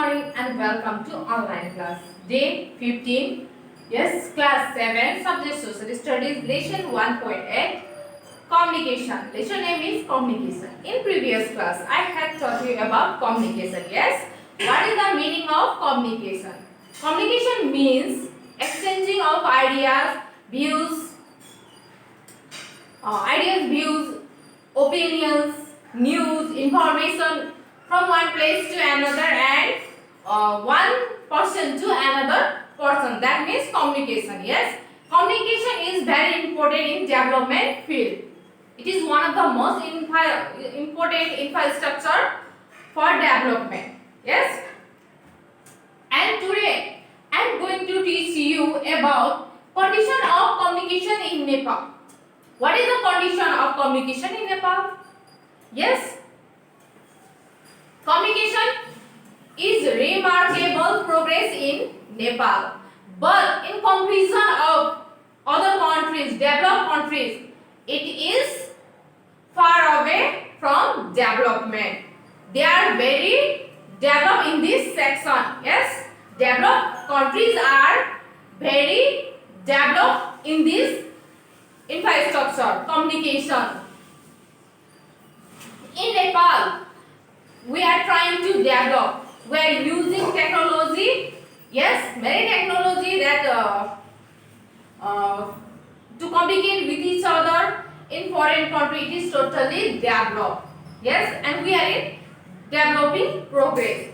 morning and welcome to online class. Day 15. Yes, class 7, subject social studies, lesson 1.8, communication. Lesson name is communication. In previous class, I had taught you about communication. Yes, what is the meaning of communication? Communication means exchanging of views, opinions, news, information from one place to another and one person to another person. That means communication. Yes, communication is very important in development field. It is one of the most important infrastructure for development. Yes, and today I am going to teach you about condition of communication in Nepal. What is the condition of communication in Nepal? Yes, communication is remarkable progress in Nepal, but in comparison of other countries, developed countries, it is far away from development. They are very developed in this section. Yes, developed countries are very developed in this infrastructure, communication. In Nepal, we are trying to develop. We are using technology. Yes, many technology that to communicate with each other in foreign country. It is totally developed. Yes, and we are in developing progress.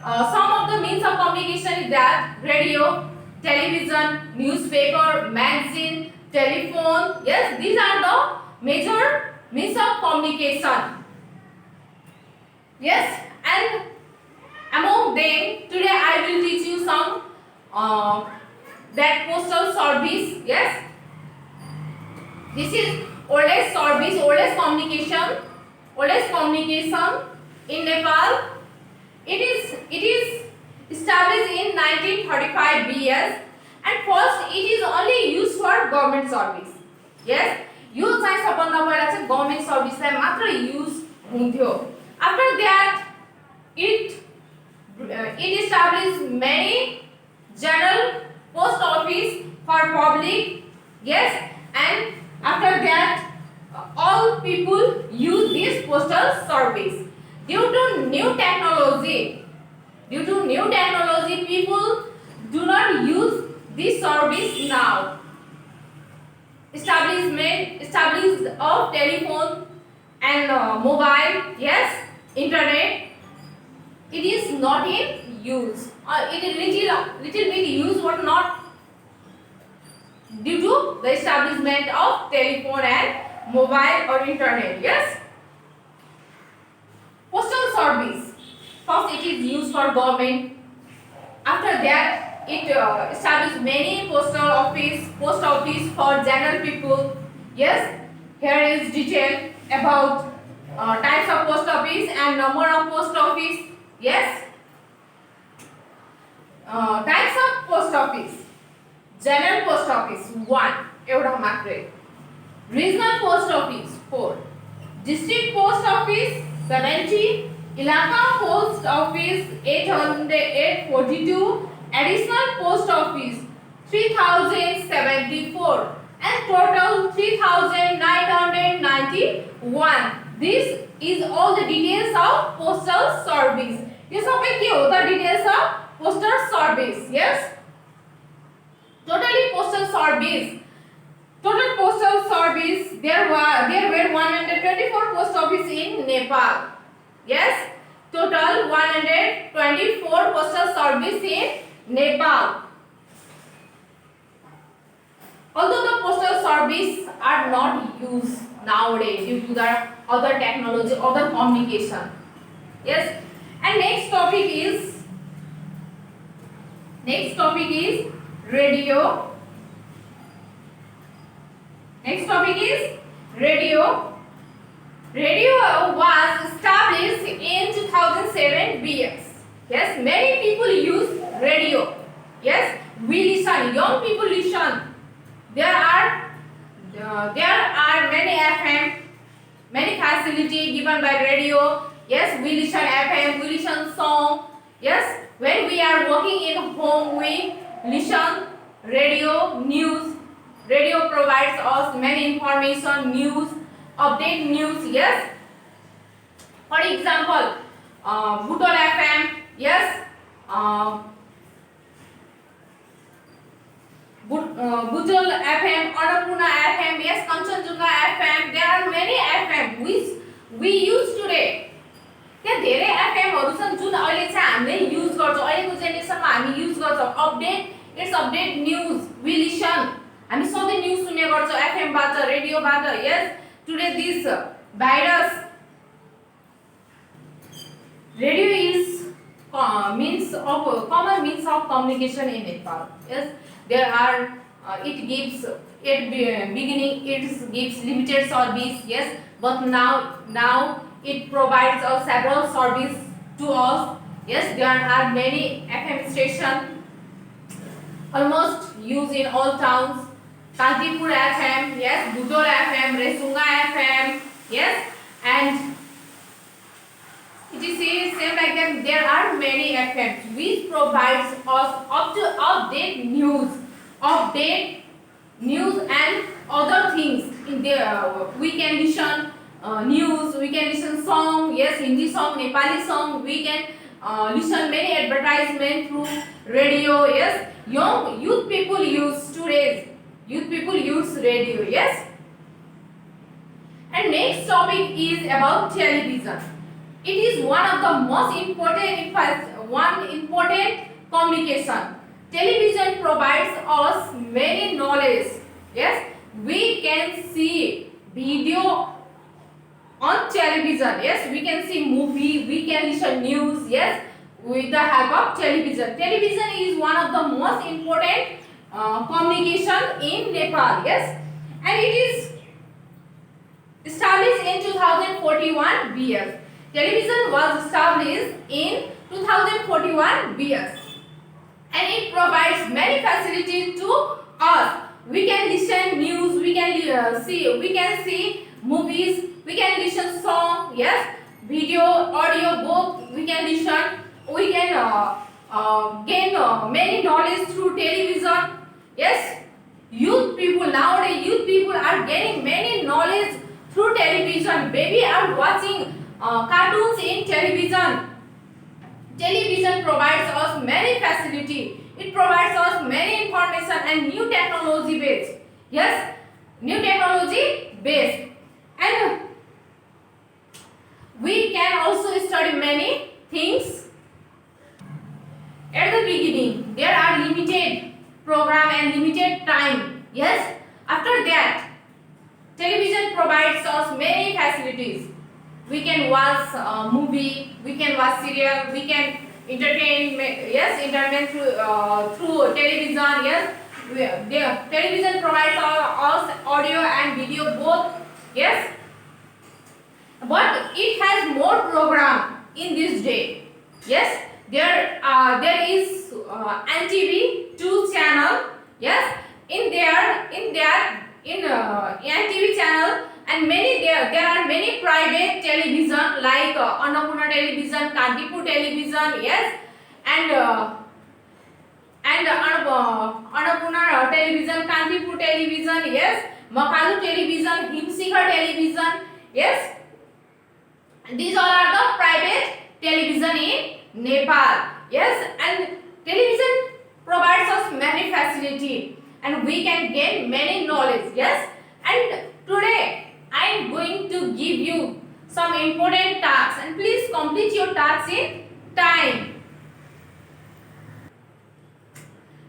Some of the means of communication is that radio, television, newspaper, magazine, telephone. Yes, these are the major means of communication. Yes, and among them today I will teach you some that postal service. Yes, this is oldest service, oldest communication in Nepal. It is established in 1935 BS, and first it is only used for government service. Yes, यो चाहिँ सबभन्दा पहिला चाहिँ government सर्भिसलाई मात्र use हुन्थ्यो. After that, it established many general post office for public. Yes, and after that, all people use this postal service. Due to new technology, people do not use this service now. Established of telephone and mobile. Yes, internet, it is not in use, or it is little bit used but not due to the establishment of telephone and mobile or internet. Yes, postal service, first it is used for government. After that, it established many post office for general people. Yes, here is detail about types of post office and number of post office. Yes, types of post office. General post office 1, एउटा मात्रै. Regional post office 4, district post office 70, Ilaka post office 842, additional post office 3074, and total 3991. This is all the details of postal service. यो सबै के हो त details of postal service. Yes, total postal service there were 124 post office in Nepal. Yes, total 124 postal service in Nepal. Although the postal service are not used nowadays due to the other technology, other communication. Yes, and next topic is radio. Radio was established in 2007 BS. Yes, many people use radio. Yes, we listen, young people listen. There are many FM, many facility given by radio. Yes, we listen FM, we listen song. Yes, When we are working in home, we listen radio, news. Radio provides us many information, news, update news. Yes. For example, Butol FM. Yes. Uh, Butol FM, Annapurna FM. Yes. Kanchanjunga FM. There are many FM which we use today. त्यहाँ धेरै एफएमहरु छन् जुन अहिले चाहिँ हामीले use गर्छौं अहिलेको जेनेरेसनमा हामी युज गर्छौं अपडेट न्यूज वी लिसन हामी सधैँ न्यूज सुन्ने गर्छौं एफएम बाट रेडियो बाट yes today this virus radio is means of common means of communication in Nepal. Yes, there are it gives at beginning it gives limited service. Yes, but now it provides us several service to us. Yes, there are many FM station almost used in all towns. Kantipur FM, yes, Butol FM, Resunga FM, yes, and it is same like that. There are many FMs which provides us up to update news and other things. In there, we can listen news, we can listen song, yes, Hindi song, Nepali song. We can listen many advertisement through radio. Yes, youth people use today's youth people use radio. Yes, and next topic is about television. It is one of the most important communication. Television provides us many knowledge. Yes, we can see video on television. Yes, we can see movie, we can listen news. Yes, with the help of television. Television is one of the most important communication in Nepal. Yes, and it is established in 2041 BS. Television was established in 2041 BS and it provides many facilities to us. We can listen news, we can see movies, we can listen song, yes, video, audio, both. We can listen. We can gain many knowledge through television. Yes, nowadays youth people are gaining many knowledge through television. Baby are watching cartoons in television. Television provides us many facility. It provides us many information and new technology based. Yes, new technology based. And we can also study many things. At the beginning, there are limited program and limited time. Yes, after that, television provides us many facilities. We can watch movie, we can watch serial, we can entertainment through television. Yes, television provides us audio and video both. Yes, but it has more program in this day. Yes, there is NTV 2 channel. Yes, in NTV channel. And there are many private television like Annapurna television, Kantipur television, yes, and Annapurna television, Kantipur television, yes, Makalu television, Himsikhar television, yes. These all are the private television in Nepal. Yes, and television provides us many facility and we can gain many knowledge. Yes, and today I am going to give you some important tasks and please complete your tasks in time.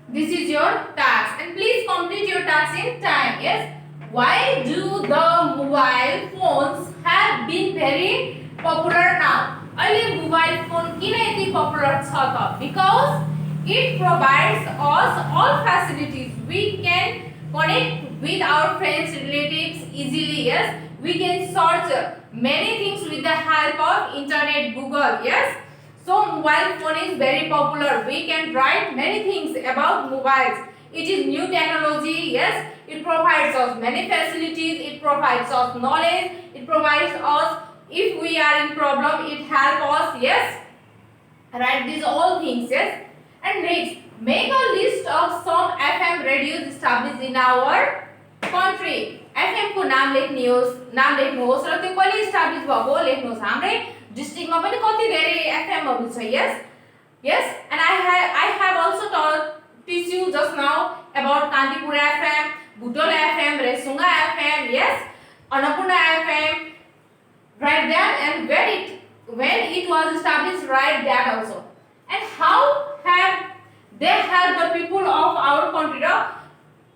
This is your task and please complete your tasks in time. Yes. Why do the mobile phones have been very popular now? अहिले mobile phone किन यति popular छ त? Because it provides us all facilities. We can connect with our friends, relatives easily. Yes, we can search many things with the help of internet, Google. Yes, so mobile phone is very popular. We can write many things about mobiles. It is new technology. Yes, it provides us many facilities. It provides us knowledge. It provides us if we are in problem. It helps us. Yes, Write these all things, yes. And next, make a list of some FM radios established in our country. FM को नाम लेख्नुहोस् र त्यो कहिले establish भएको लेख्नुहोस्. हाम्रै डिस्ट्रिक्टमा पनि कति धेरै FM हरू छ. Yes, and I have also teach you just now about Kantipur FM, Butol FM, Resunga FM, yes, Annapurna FM. Write that, and when it was established, write that also. And how have they helped the people of our country?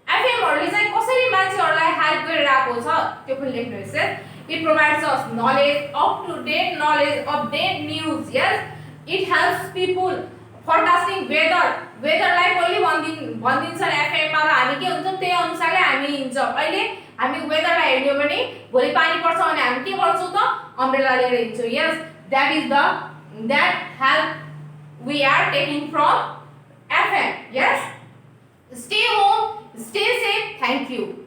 FM हरूले चाहिँ कसरी मान्छेहरूलाई help गरिरहेको छ त्यो पनि लेख्नुहोस्. It provides us knowledge, up-to-date knowledge, update news. Yes, it helps people forecasting weather. Weatherलाई कहिले भनिदिन्छ FM मा र हामी के हुन्छौँ त्यही अनुसारले हामी हिँड्छौँ. अहिले हामी वेदरलाई हेर्ने भने भोलि पानी पर्छ भने हामी के गर्छौँ त अम्ब्रेला लिएर हिँड्छौँ. Yes, that help we are taking from FM. Yes, stay home, stay safe. Thank you.